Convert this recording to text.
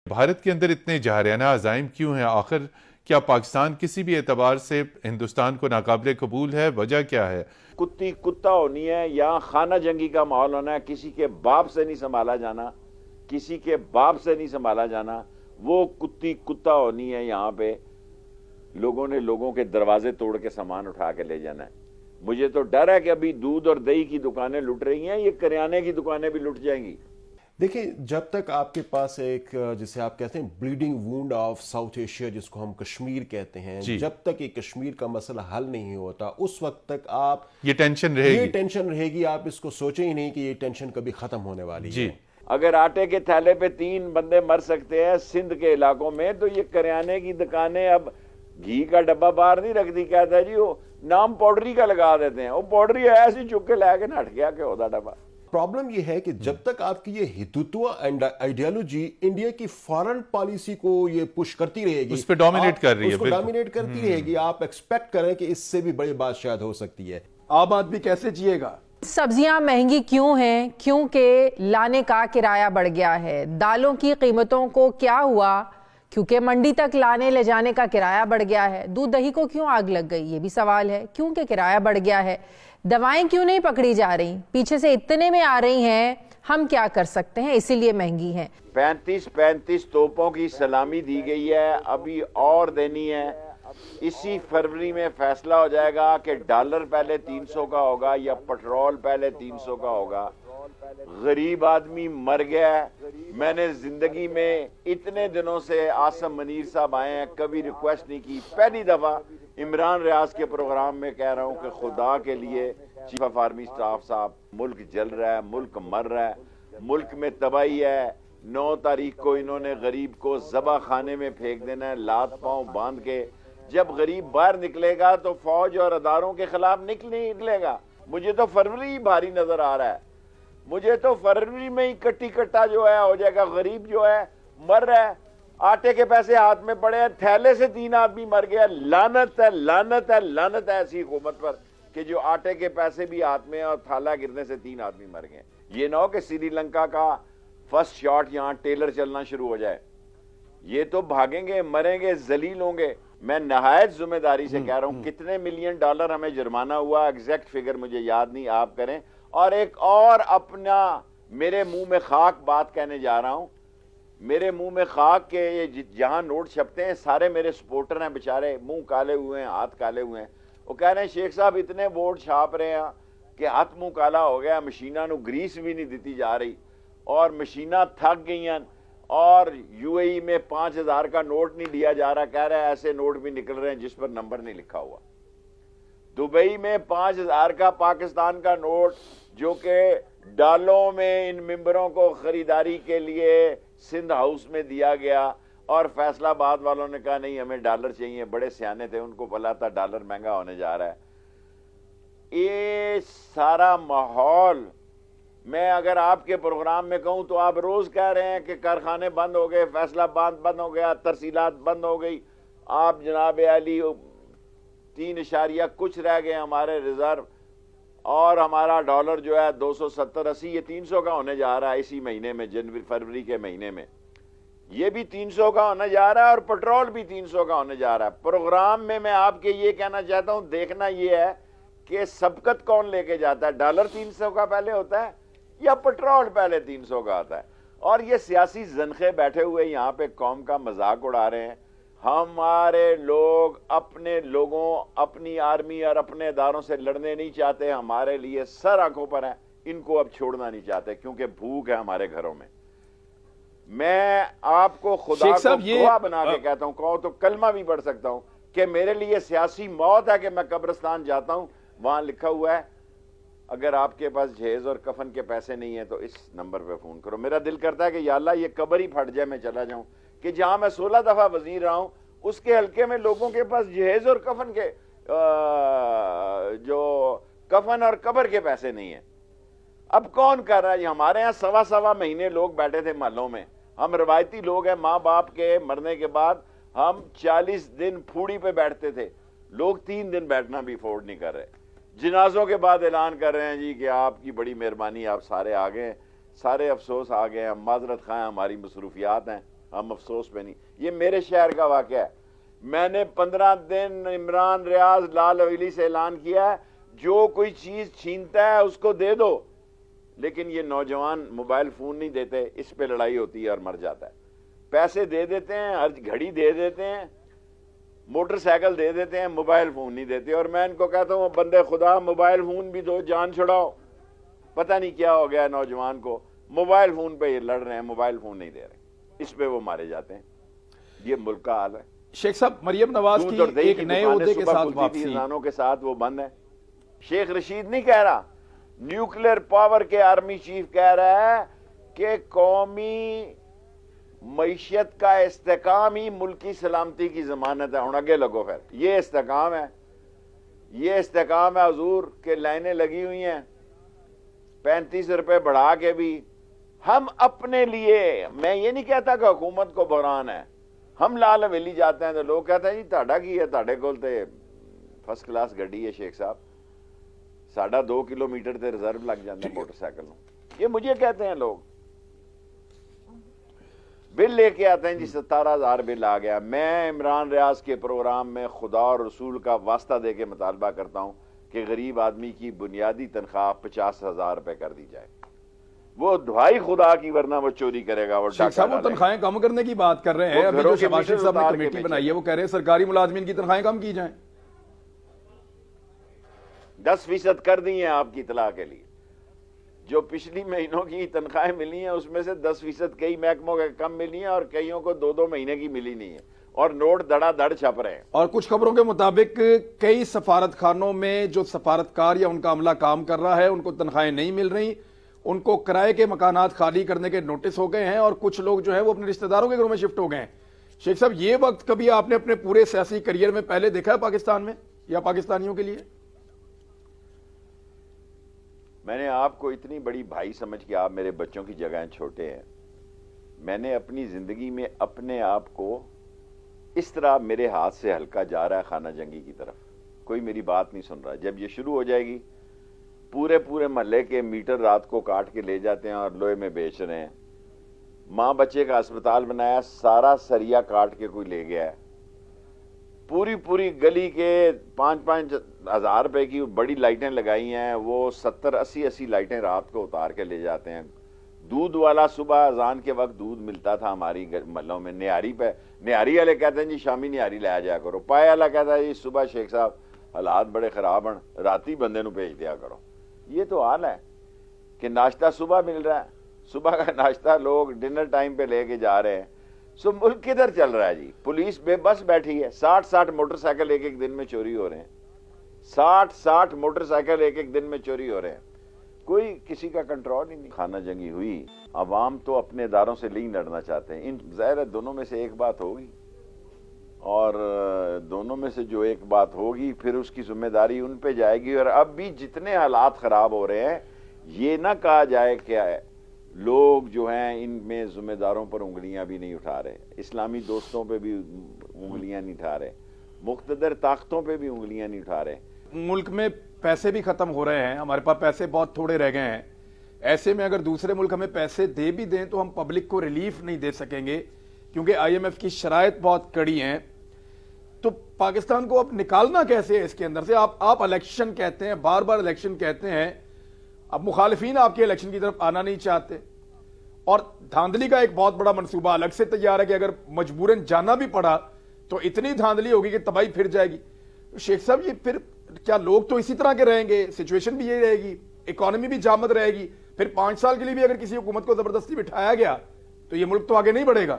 بھارت کے اندر اتنے جاہرانہ عزائم کیوں ہیں؟ آخر کیا پاکستان کسی بھی اعتبار سے ہندوستان کو ناقابل قبول ہے؟ وجہ کیا ہے؟ کتی کتا ہونی ہے، یہاں خانہ جنگی کا ماحول ہونا ہے، کسی کے باپ سے نہیں سنبھالا جانا، کسی کے باپ سے نہیں سنبھالا جانا، وہ کتی کتا ہونی ہے۔ یہاں پہ لوگوں نے لوگوں کے دروازے توڑ کے سامان اٹھا کے لے جانا ہے۔ مجھے تو ڈر ہے کہ ابھی دودھ اور دہی کی دکانیں لٹ رہی ہیں، یہ کریانے کی دکانیں بھی لٹ جائیں گی۔ دیکھیں، جب تک آپ کے پاس ایک جسے آپ کہتے ہیں bleeding Wundt of south Asia, جس کو ہم کشمیر کہتے ہیں، جب تک یہ کشمیر کا مسئلہ حل نہیں ہوتا اس وقت تک آپ یہ ٹینشن رہے گی، آپ اس کو سوچیں ہی نہیں کہ یہ ٹینشن کبھی ختم ہونے والی ہے۔ اگر آٹے کے تھیلے پہ 3 بندے مر سکتے ہیں سندھ کے علاقوں میں، تو یہ کریانے کی دکانیں اب گھی کا ڈبہ باہر نہیں رکھتی، کہتا ہے جی وہ نام پاؤڈری کا لگا دیتے ہیں، وہ پاؤڈری ایسی چک کے لے کے نٹ گیا کہ ہوتا ڈبہ۔ پرابلم یہ ہے کہ جب تک آپ کی یہ ہندوتوا آئیڈیالوجی انڈیا کی فارن پالیسی کو یہ پش کرتی رہے گی، اس پہ ڈومینیٹ کر رہی ہے، اس کو ڈومینیٹ کرتی رہے گی، آپ ایکسپیکٹ کریں کہ اس سے بھی بڑی بات شاید ہو سکتی ہے۔ آپ آدمی کیسے جیے گا؟ سبزیاں مہنگی کیوں ہیں؟ کیونکہ لانے کا کرایہ بڑھ گیا ہے۔ دالوں کی قیمتوں کو کیا ہوا؟ کیونکہ منڈی تک لانے لے جانے کا کرایہ بڑھ گیا ہے۔ دودھ دہی کو کیوں آگ لگ گئی؟ یہ بھی سوال ہے، کیونکہ کرایہ بڑھ گیا ہے۔ دوائیں کیوں نہیں پکڑی جا رہی؟ پیچھے سے اتنے میں آ رہی ہیں، ہم کیا کر سکتے ہیں، اسی لیے مہنگی ہیں۔ 35 توپوں کی سلامی دی گئی ہے، ابھی اور دینی ہے۔ اسی فروری میں فیصلہ ہو جائے گا کہ ڈالر پہلے 300 کا ہوگا یا پٹرول پہلے 300 کا ہوگا۔ غریب آدمی مر گیا ہے۔ میں نے زندگی میں اتنے دنوں سے آصم منیر صاحب آئے ہیں، کبھی ریکویسٹ نہیں کی، پہلی دفعہ عمران ریاض کے پروگرام میں کہہ رہا ہوں کہ خدا کے لیے چیف آف آرمی سٹاف صاحب، ملک جل رہا ہے، ملک مر رہا ہے، ملک میں تباہی ہے۔ 9 تاریخ کو انہوں نے غریب کو ذبح خانے میں پھینک دینا ہے، لات پاؤں باندھ کے۔ جب غریب باہر نکلے گا تو فوج اور اداروں کے خلاف نکلے گا۔ مجھے تو فروری ہی بھاری نظر آ رہا ہے، مجھے تو فروری میں ہی کٹی کٹا جو ہے ہو جائے گا۔ غریب جو ہے مر رہا ہے، آٹے کے پیسے ہاتھ میں پڑے ہیں، تھیلے سے 3 آدمی مر گیا۔ لعنت ہے، لعنت ہے، لعنت ہے ایسی حکومت پر کہ جو آٹے کے پیسے بھی ہاتھ میں اور تھالا گرنے سے 3 آدمی مر گئے۔ یہ نہ ہو کہ سری لنکا کا فرسٹ شاٹ یہاں ٹیلر چلنا شروع ہو جائے۔ یہ تو بھاگیں گے، مریں گے، ذلیل ہوں گے۔ میں نہایت ذمہ داری سے کہہ رہا ہوں، کتنے ملین ڈالر ہمیں جرمانہ ہوا، ایگزیکٹ فگر مجھے یاد نہیں، آپ کریں۔ اور ایک اور اپنا میرے منہ میں خاک بات کہنے جا رہا ہوں، میرے منہ میں خاک کے یہ جہاں نوٹ چھپتے ہیں سارے میرے سپورٹر ہیں بیچارے، منہ کالے ہوئے ہیں، ہاتھ کالے ہوئے ہیں۔ وہ کہہ رہے ہیں شیخ صاحب اتنے ووٹ چھاپ رہے ہیں کہ ہاتھ منہ کالا ہو گیا، مشینہ نو گریس بھی نہیں دیتی جا رہی اور مشینہ تھک گئی ہیں، اور یو اے ای میں 5000 کا نوٹ نہیں دیا جا رہا، کہہ رہے ہیں ایسے نوٹ بھی نکل رہے ہیں جس پر نمبر نہیں لکھا ہوا۔ دبئی میں 5000 کا پاکستان کا نوٹ جو کہ ڈالوں میں ان ممبروں کو خریداری کے لیے سندھ ہاؤس میں دیا گیا، اور فیصلہ آباد والوں نے کہا نہیں ہمیں ڈالر چاہیے، بڑے سیانے تھے، ان کو پتا تھا ڈالر مہنگا ہونے جا رہا ہے۔ یہ سارا ماحول، میں اگر آپ کے پروگرام میں کہوں تو آپ روز کہہ رہے ہیں کہ کارخانے بند ہو گئے، فیصلہ آباد بند ہو گیا، ترسیلات بند ہو گئی، آپ جناب علی 3 کچھ رہ گئے ہمارے ریزرو، اور ہمارا ڈالر جو ہے 270-80، یہ 300 کا ہونے جا رہا ہے اسی مہینے میں، جنوری فروری کے مہینے میں یہ بھی 300 کا ہونے جا رہا ہے، اور پٹرول بھی 300 کا ہونے جا رہا ہے۔ پروگرام میں آپ کے یہ کہنا چاہتا ہوں، دیکھنا یہ ہے کہ سبقت کون لے کے جاتا ہے، ڈالر 300 کا پہلے ہوتا ہے یا پٹرول پہلے 300 کا آتا ہے؟ اور یہ سیاسی زنخے بیٹھے ہوئے یہاں پہ قوم کا مذاق اڑا رہے ہیں۔ ہمارے لوگ اپنے لوگوں، اپنی آرمی اور اپنے اداروں سے لڑنے نہیں چاہتے، ہمارے لیے سر آنکھوں پر ہیں، ان کو اب چھوڑنا نہیں چاہتے کیونکہ بھوک ہے ہمارے گھروں میں۔ میں آپ کو خدا کو گواہ بنا کے کہتا ہوں، کہو تو کلمہ بھی پڑھ سکتا ہوں کہ میرے لیے سیاسی موت ہے کہ میں قبرستان جاتا ہوں، وہاں لکھا ہوا ہے اگر آپ کے پاس جہیز اور کفن کے پیسے نہیں ہیں تو اس نمبر پہ فون کرو۔ میرا دل کرتا ہے کہ یا اللہ یہ قبر ہی پھٹ جائے، میں چلا جاؤں، کہ جہاں میں 16 دفعہ وزیر رہا ہوں اس کے حلقے میں لوگوں کے پاس جہیز اور کفن کے جو کفن اور قبر کے پیسے نہیں ہیں۔ اب کون کر رہا ہے؟ ہمارے ہاں 1.25 مہینے لوگ بیٹھے تھے محلوں میں، ہم روایتی لوگ ہیں، ماں باپ کے مرنے کے بعد ہم 40 دن پھوڑی پہ بیٹھتے تھے، لوگ 3 دن بیٹھنا بھی افورڈ نہیں کر رہے۔ جنازوں کے بعد اعلان کر رہے ہیں جی کہ آپ کی بڑی مہربانی، آپ سارے آ گئے، سارے افسوس آ گئے ہیں، معذرت خواہ ہماری مصروفیات ہیں۔ ہم افسوس پہ نہیں. یہ میرے شہر کا واقعہ ہے. میں نے 15 دن عمران ریاض لال حویلی سے اعلان کیا ہے جو کوئی چیز چھینتا ہے اس کو دے دو, لیکن یہ نوجوان موبائل فون نہیں دیتے, اس پہ لڑائی ہوتی ہے اور مر جاتا ہے. پیسے دے دیتے ہیں, ہر گھڑی دے دیتے ہیں, موٹر سائیکل دے دیتے ہیں, موبائل فون نہیں دیتے. اور میں ان کو کہتا ہوں بندے خدا موبائل فون بھی دو, جان چھڑاؤ. پتہ نہیں کیا ہو گیا نوجوان کو, موبائل فون پہ یہ لڑ رہے ہیں, موبائل فون نہیں دے رہے, اس پہ وہ مارے جاتے ہیں. یہ ملک کا حال ہے. شیخ صاحب, مریم نواز کی ایک نئے عہدے کے ساتھ واپسی, انسانوں کے ساتھ وہ بند ہے. شیخ رشید نہیں کہہ رہا, نیوکلیر پاور کے آرمی چیف کہہ رہا ہے کہ قومی معیشت کا استحکام ہی ملکی سلامتی کی ضمانت ہے. ہوں اگے لگو پھر, یہ استحکام ہے, یہ استحکام ہے حضور کہ لائنیں لگی ہوئی ہیں 35 روپے بڑھا کے بھی. ہم اپنے لیے, میں یہ نہیں کہتا کہ حکومت کو بحران ہے, ہم لال حویلی جاتے ہیں تو لوگ کہتے ہیں جی تہاڈا کی ہے, تہاڈے کول تے فرسٹ کلاس گڈی ہے شیخ صاحب, ساڑھا 2 کلومیٹر تے ریزرو لگ جاتا ہے موٹر سائیکل. یہ مجھے کہتے ہیں لوگ, بل لے کے آتے ہیں جی 17,000 بل آ گیا. میں عمران ریاض کے پروگرام میں خدا اور رسول کا واسطہ دے کے مطالبہ کرتا ہوں کہ غریب آدمی کی بنیادی تنخواہ 50,000 روپے کر دی جائے. وہ دعائی خدا کی, ورنہ وہ چوری کرے گا. وہ شیخ صاحب وہ تنخواہیں کم کرنے کی بات کر رہے ہیں. ابھی جو شہباز شریف صاحب نے کمیٹی بنائی ہے وہ کہہ رہے ہیں سرکاری ملازمین کی تنخواہیں کم کی جائیں. 10% کر دی ہیں آپ کی اطلاع کے لیے. جو پچھلی مہینوں کی تنخواہیں ملی ہیں اس میں سے 10% کئی محکموں کے کم ملی ہیں اور کئیوں کو 2 مہینے کی ملی نہیں ہے, اور نوٹ دڑا دڑ چھپ رہے ہیں. اور کچھ خبروں کے مطابق کئی سفارت خانوں میں جو سفارتکار یا ان کا عملہ کام کر رہا ہے ان کو تنخواہیں نہیں مل رہی, ان کو کرائے کے مکانات خالی کرنے کے نوٹس ہو گئے ہیں, اور کچھ لوگ جو ہے وہ اپنے رشتہ داروں کے گھروں میں شفٹ ہو گئے ہیں. شیخ صاحب یہ وقت کبھی آپ نے اپنے پورے سیاسی کریئر میں پہلے دیکھا ہے پاکستان میں یا پاکستانیوں کے لیے؟ میں نے آپ کو اتنی بڑی بھائی سمجھ کے, آپ میرے بچوں کی جگہیں چھوٹے ہیں, میں نے اپنی زندگی میں اپنے آپ کو اس طرح میرے ہاتھ سے ہلکا جا رہا ہے خانہ جنگی کی طرف, کوئی میری بات نہیں سن رہا. جب یہ شروع ہو جائے گی, پورے محلے کے میٹر رات کو کاٹ کے لے جاتے ہیں اور لوہے میں بیچ رہے ہیں. ماں بچے کا اسپتال بنایا, سارا سریا کاٹ کے کوئی لے گیا ہے. پوری گلی کے 5-5 ہزار روپے کی بڑی لائٹیں لگائی ہیں, وہ 70-80 لائٹیں رات کو اتار کے لے جاتے ہیں. دودھ والا صبح اذان کے وقت دودھ ملتا تھا ہماری محلوں میں, نہاری پہ, نہاری والے کہتے ہیں جی شامی نہاری لایا جایا کرو. پائے والا کہتا ہے جی صبح شیخ صاحب حالات بڑے خراب ہیں, راتی بندے نو بھیج دیا کرو. یہ تو حال ہے کہ ناشتہ صبح مل رہا ہے, صبح کا ناشتہ لوگ ڈنر ٹائم پہ لے کے جا رہے ہیں. سو ملک کدھر چل رہا ہے جی؟ پولیس بے بس بیٹھی ہے. 60 موٹر سائیکل ایک دن میں چوری ہو رہے ہیں, 60 موٹر سائیکل ایک دن میں چوری ہو رہے ہیں. کوئی کسی کا کنٹرول ہی نہیں. خانہ جنگی ہوئی, عوام تو اپنے اداروں سے نہیں لڑنا چاہتے ہیں. ان ظاہر ہے دونوں میں سے ایک بات ہوگی, اور دونوں میں سے جو ایک بات ہوگی پھر اس کی ذمہ داری ان پہ جائے گی. اور اب بھی جتنے حالات خراب ہو رہے ہیں, یہ نہ کہا جائے کہ لوگ جو ہیں ان میں ذمہ داروں پر انگلیاں بھی نہیں اٹھا رہے, اسلامی دوستوں پہ بھی انگلیاں نہیں اٹھا رہے, مقتدر طاقتوں پہ بھی انگلیاں نہیں اٹھا رہے. ملک میں پیسے بھی ختم ہو رہے ہیں, ہمارے پاس پیسے بہت تھوڑے رہ گئے ہیں. ایسے میں اگر دوسرے ملک ہمیں پیسے دے بھی دیں تو ہم پبلک کو ریلیف نہیں دے سکیں گے, کیونکہ IMF کی شرائط بہت کڑی ہیں. تو پاکستان کو اب نکالنا کیسے ہے اس کے اندر سے؟ آپ الیکشن کہتے ہیں, بار بار الیکشن کہتے ہیں, اب مخالفین آپ کے الیکشن کی طرف آنا نہیں چاہتے, اور دھاندلی کا ایک بہت بڑا منصوبہ الگ سے تیار ہے کہ اگر مجبوراً جانا بھی پڑا تو اتنی دھاندلی ہوگی کہ تباہی پھر جائے گی. شیخ صاحب یہ پھر کیا لوگ تو اسی طرح کے رہیں گے, سچویشن بھی یہی رہے گی, اکانومی بھی جامد رہے گی, پھر 5 سال کے لیے بھی اگر کسی حکومت کو زبردستی بٹھایا گیا تو یہ ملک تو آگے نہیں بڑھے گا.